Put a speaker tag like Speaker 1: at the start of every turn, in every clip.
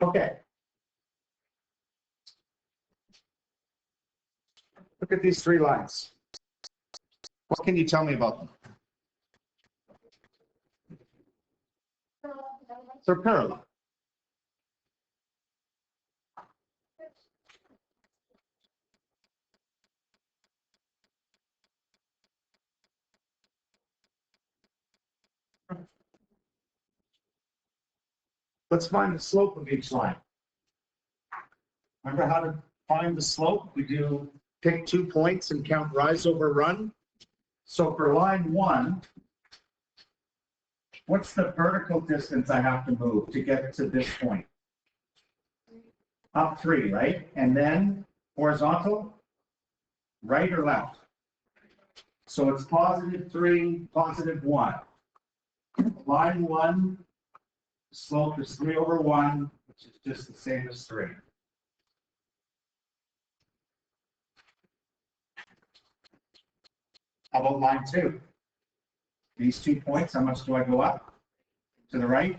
Speaker 1: Okay. Look at these three lines. What can you tell me about them? They're parallel. Let's find the slope of each line. Remember how to find the slope? We do pick 2 points and count rise over run. So for line 1, what's the vertical distance I have to move to get to this point? Up 3, right? And then horizontal, right or left? So it's +3, +1. Line 1, slope is 3 over 1, which is just the same as 3. How about line 2? These 2 points, how much do I go up? To the right?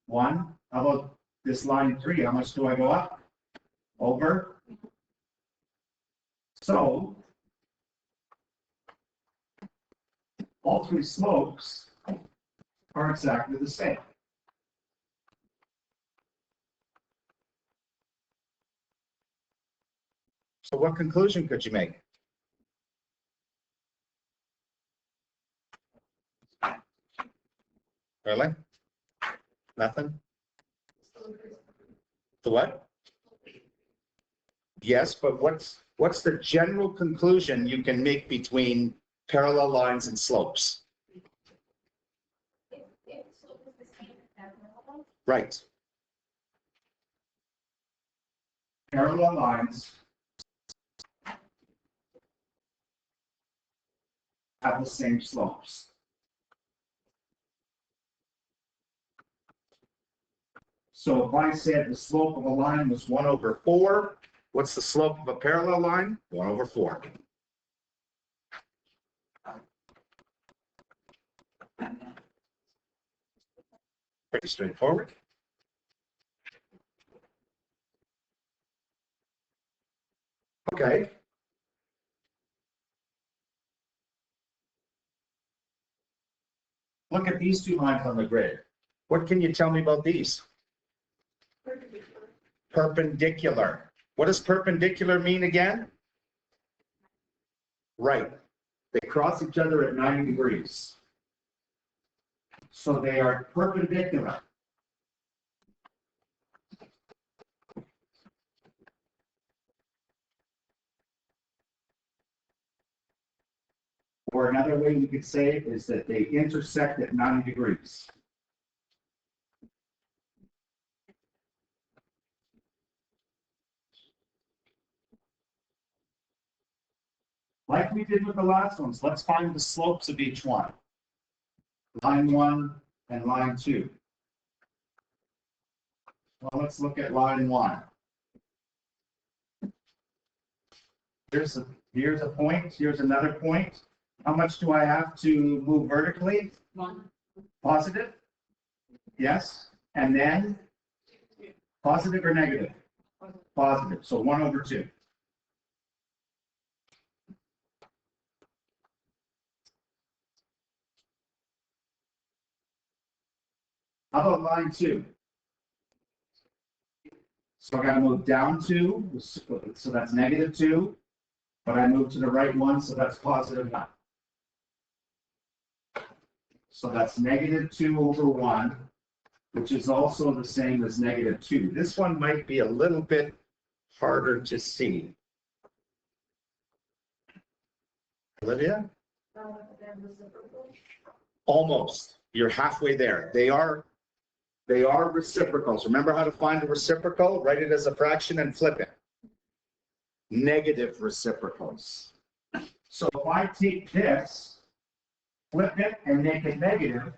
Speaker 1: 1. How about this line 3? How much do I go up? Over. So all 3 slopes are exactly the same. So what conclusion could you make? Really? Nothing? The what? Yes, but what's the general conclusion you can make between parallel lines and slopes? Right. Parallel lines have the same slopes. So if I said the slope of a line was 1 over 4, what's the slope of a parallel line? 1 over 4. Pretty straightforward. Okay. Look at these 2 lines on the grid. What can you tell me about these? Perpendicular. What does perpendicular mean again? Right. They cross each other at 90 degrees. So they are perpendicular. Or another way you could say it is that they intersect at 90 degrees. Like we did with the last ones, let's find the slopes of each one. Line 1 and line 2. Well, let's look at line 1. Here's a point, here's another point. How much do I have to move vertically?
Speaker 2: 1.
Speaker 1: Positive? Yes. And then positive or negative? Positive. So 1 over 2. How about line 2? So I got to move down 2, so that's negative 2. But I move to the right 1, so that's positive 1. So that's negative 2 over 1, which is also the same as negative 2. This one might be a little bit harder to see. Olivia? Almost. You're halfway there. They are reciprocals. Remember how to find a reciprocal? Write it as a fraction and flip it. Negative reciprocals. So if I take this, flip it, and make it negative,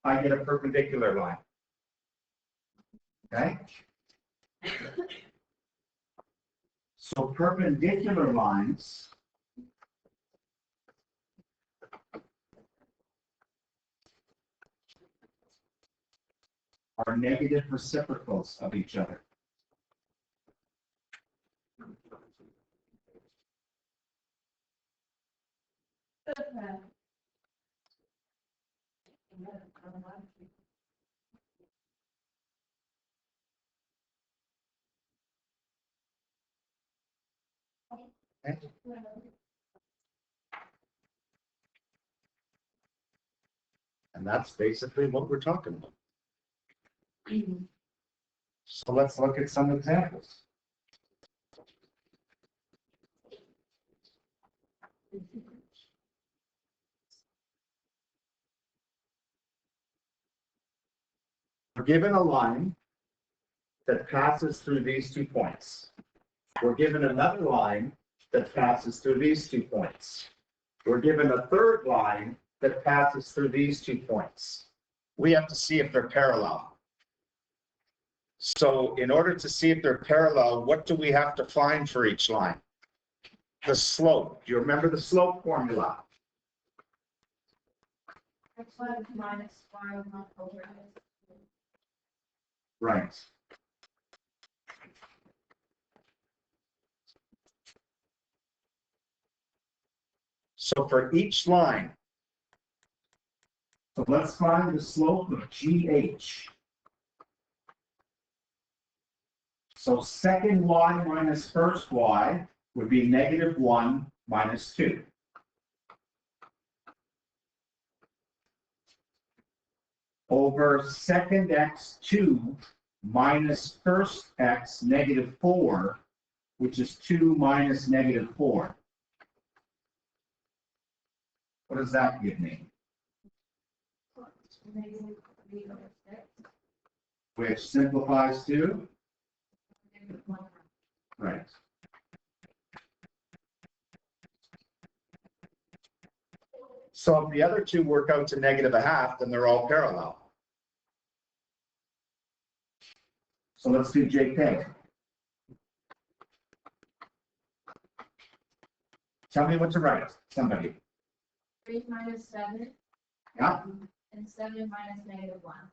Speaker 1: I get a perpendicular line. Okay? So perpendicular lines are negative reciprocals of each other. And that's basically what we're talking about. So let's look at some examples. We're given a line that passes through these 2 points. We're given another line that passes through these 2 points. We're given a third line that passes through these 2 points. We have to see if they're parallel. So in order to see if they're parallel, what do we have to find for each line? The slope. Do you remember the slope formula?
Speaker 2: X1 minus y1 over x.
Speaker 1: Right. So for each line, so let's find the slope of GH. So second y minus first y would be -1 minus 2. Over second x2 minus first x -4, which is 2 minus -4. What does that give me?
Speaker 2: Negative 3 over 6.
Speaker 1: Which simplifies to?
Speaker 2: Negative 1.
Speaker 1: Right. So if the other two work out to -0.5, then they're all parallel. So let's do JK. Tell me what to write, somebody.
Speaker 2: 3 minus 7.
Speaker 1: Yeah.
Speaker 2: And 7 minus -1.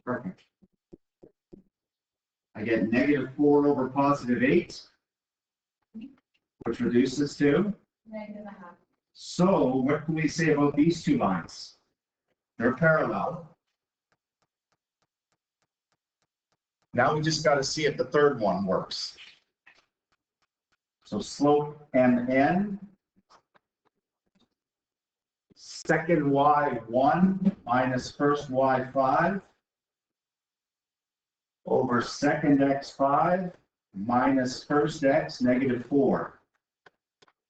Speaker 1: Perfect. I get -4 over +8, which reduces to?
Speaker 2: -1/2.
Speaker 1: So what can we say about these two lines? They're parallel. Now we just got to see if the third one works. So slope MN, second y1 minus first y5 over second x5 minus first x -4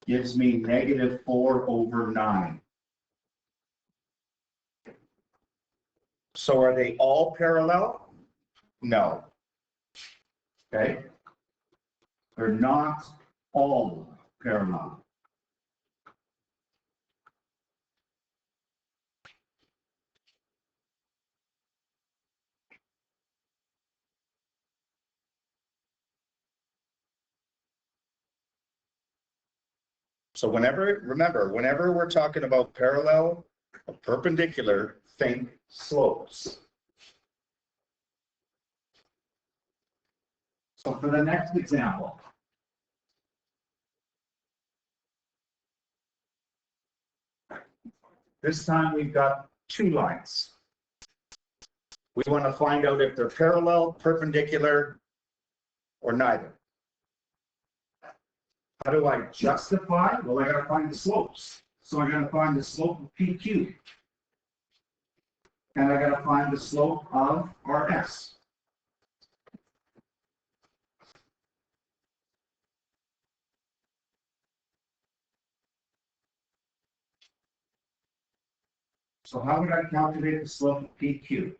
Speaker 1: gives me -4 over 9. So are they all parallel? No. Okay. They're not all parallel. So remember, whenever we're talking about parallel or perpendicular, think slopes. So for the next example, this time we've got 2 lines. We want to find out if they're parallel, perpendicular, or neither. How do I justify? Well, I got to find the slopes. So I got to find the slope of PQ. And I got to find the slope of RS. So how would I calculate the slope of PQ?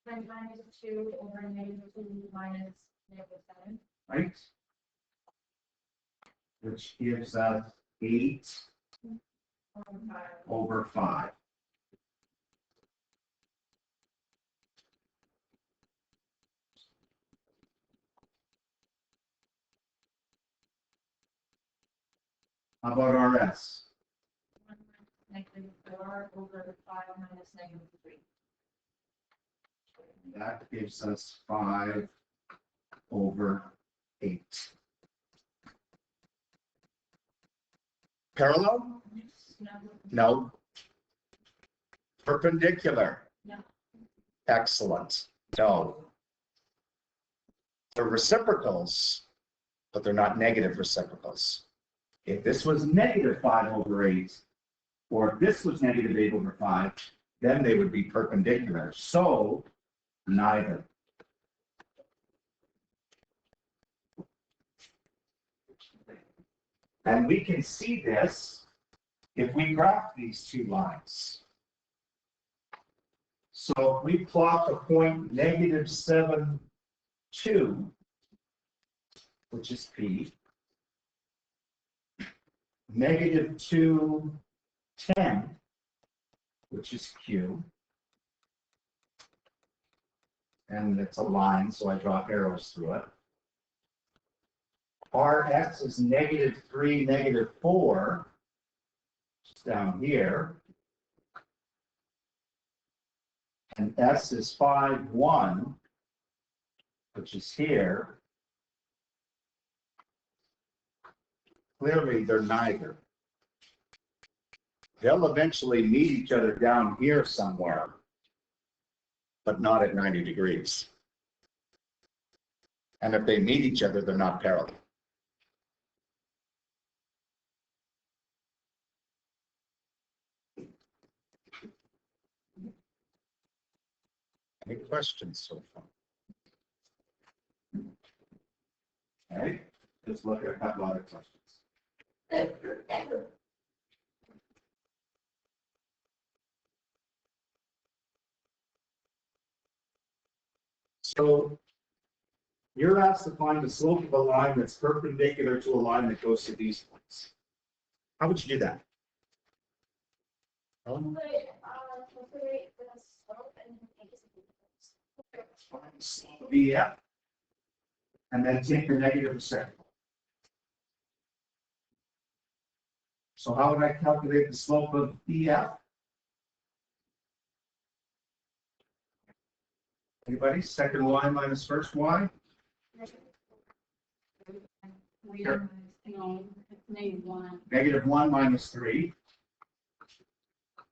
Speaker 2: 10 minus 2 over -2 minus -7.
Speaker 1: Right? Which gives us 8
Speaker 2: Over 5.
Speaker 1: over 5. How about RS?
Speaker 2: 1 minus -4 over 5 minus -3.
Speaker 1: That gives us 5/8. Parallel?
Speaker 2: No.
Speaker 1: No. Perpendicular?
Speaker 2: No.
Speaker 1: Excellent. No. They're reciprocals, but they're not negative reciprocals. If this was negative 5/8, or if this was negative 8/5, then they would be perpendicular. So neither. And we can see this if we graph these two lines. So if we plot the point -7, 2, which is P, -2, 10, which is Q, and it's a line, so I draw arrows through it. Rx is -3, -4, which is down here. And S is 5, 1, which is here. Clearly, they're neither. They'll eventually meet each other down here somewhere, but not at 90 degrees. And if they meet each other, they're not parallel. Any questions so far? Okay, let's look at a couple other questions. So you're asked to find the slope of a line that's perpendicular to a line that goes to these points. How would you do that?
Speaker 2: Calculate the slope and make it
Speaker 1: VF, and then take the negative reciprocal. So how would I calculate the slope of EF? Anybody? Second y minus first y? Sure.
Speaker 2: No, it's -1.
Speaker 1: -1 minus 3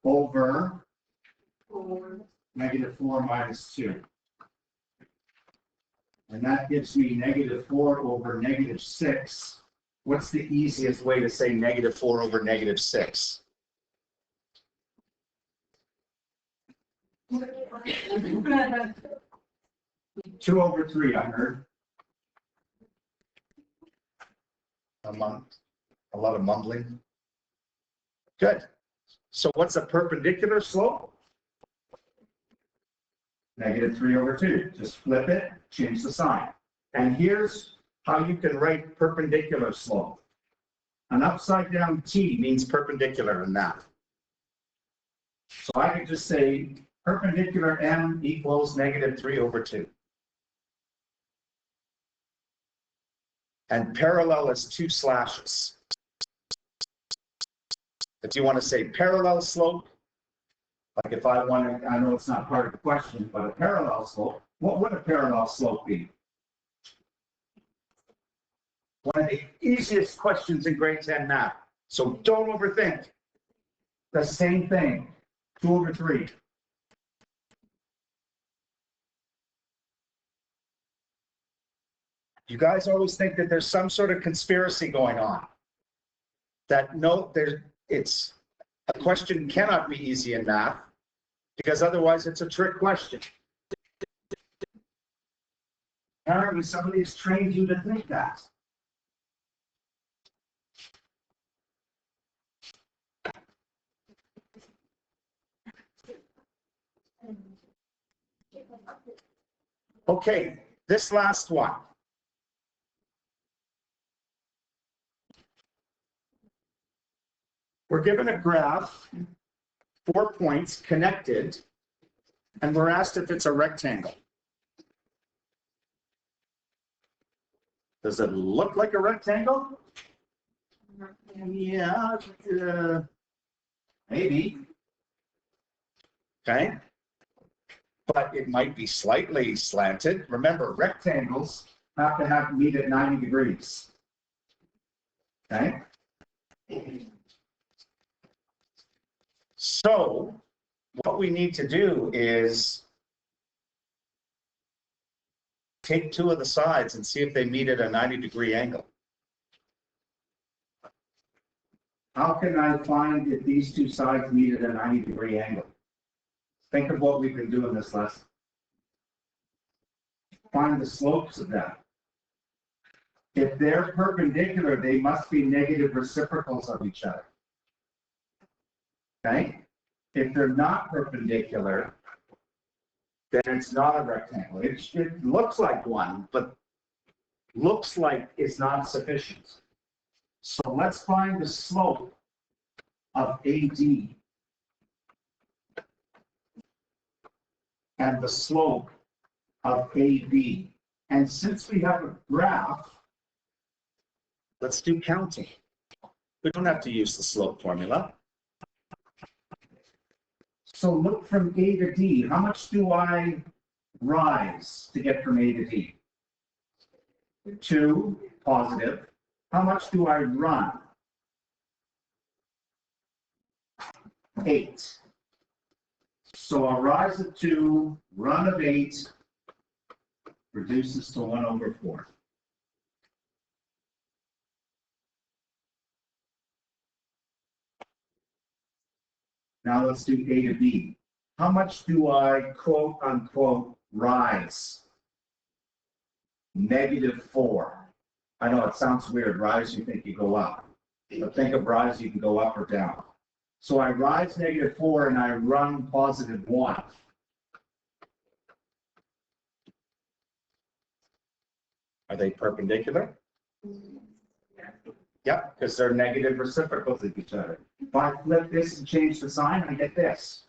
Speaker 1: over
Speaker 2: 4.
Speaker 1: -4 minus 2. And that gives me -4 over -6. What's the easiest way to say -4 over -6? 2 over 3, I heard. A lot of mumbling. Good. So what's a perpendicular slope? -3 over 2. Just flip it, change the sign. And here's how you can write perpendicular slope. An upside down T means perpendicular in math. So I could just say perpendicular M equals -3 over 2. And parallel is 2 slashes. If you want to say parallel slope, like if I want to, I know it's not part of the question, but a parallel slope, what would a parallel slope be? One of the easiest questions in grade 10 math. So don't overthink. The same thing, 2 over 3. You guys always think that there's some sort of conspiracy going on. That no, it's a question cannot be easy in math because otherwise it's a trick question. Apparently somebody has trained you to think that. Okay, this last one. We're given a graph, 4 points connected, and we're asked if it's a rectangle. Does it look like a rectangle? Yeah, maybe. Okay. but it might be slightly slanted. Remember, rectangles have to meet at 90 degrees. Okay? So what we need to do is take two of the sides and see if they meet at a 90-degree angle. How can I find if these two sides meet at a 90-degree angle? Think of what we've been doing this lesson. Find the slopes of them. If they're perpendicular, they must be negative reciprocals of each other. Okay? If they're not perpendicular, then it's not a rectangle. It looks like one, but looks like it's not sufficient. So let's find the slope of AD and the slope of AB. And since we have a graph, let's do counting. We don't have to use the slope formula. So look from A to D. How much do I rise to get from A to D? 2, positive. How much do I run? 8. So a rise of 2, run of 8, reduces to 1/4. Now let's do A to B. How much do I, quote unquote, rise? -4. I know it sounds weird. Rise, you think you go up. But think of rise, you can go up or down. So I rise -4 and I run +1. Are they perpendicular? Yep, because they're negative reciprocals of each other. If I flip this and change the sign, I get this.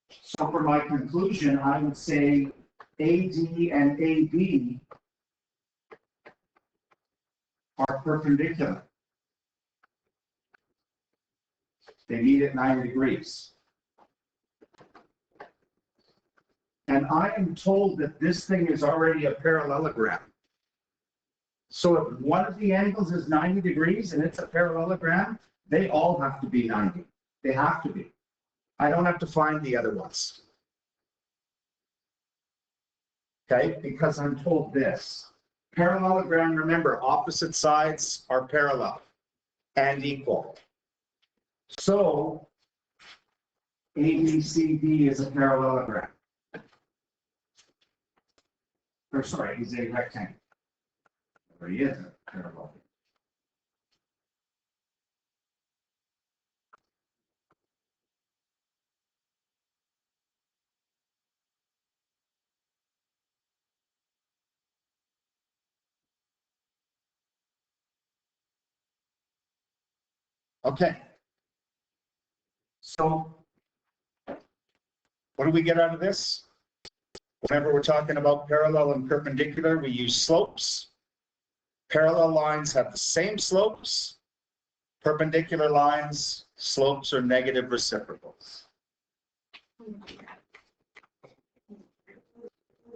Speaker 1: So for my conclusion, I would say AD and AB are perpendicular. They meet at 90 degrees. And I am told that this thing is already a parallelogram. So if one of the angles is 90 degrees and it's a parallelogram, they all have to be 90. They have to be. I don't have to find the other ones. Okay, because I'm told this. Parallelogram, remember, opposite sides are parallel and equal. So ABCD is a parallelogram. Or sorry, he's a rectangle. Or he is a parallelogram. Okay. So what do we get out of this? Whenever we're talking about parallel and perpendicular, we use slopes. Parallel lines have the same slopes. Perpendicular lines, slopes are negative reciprocals.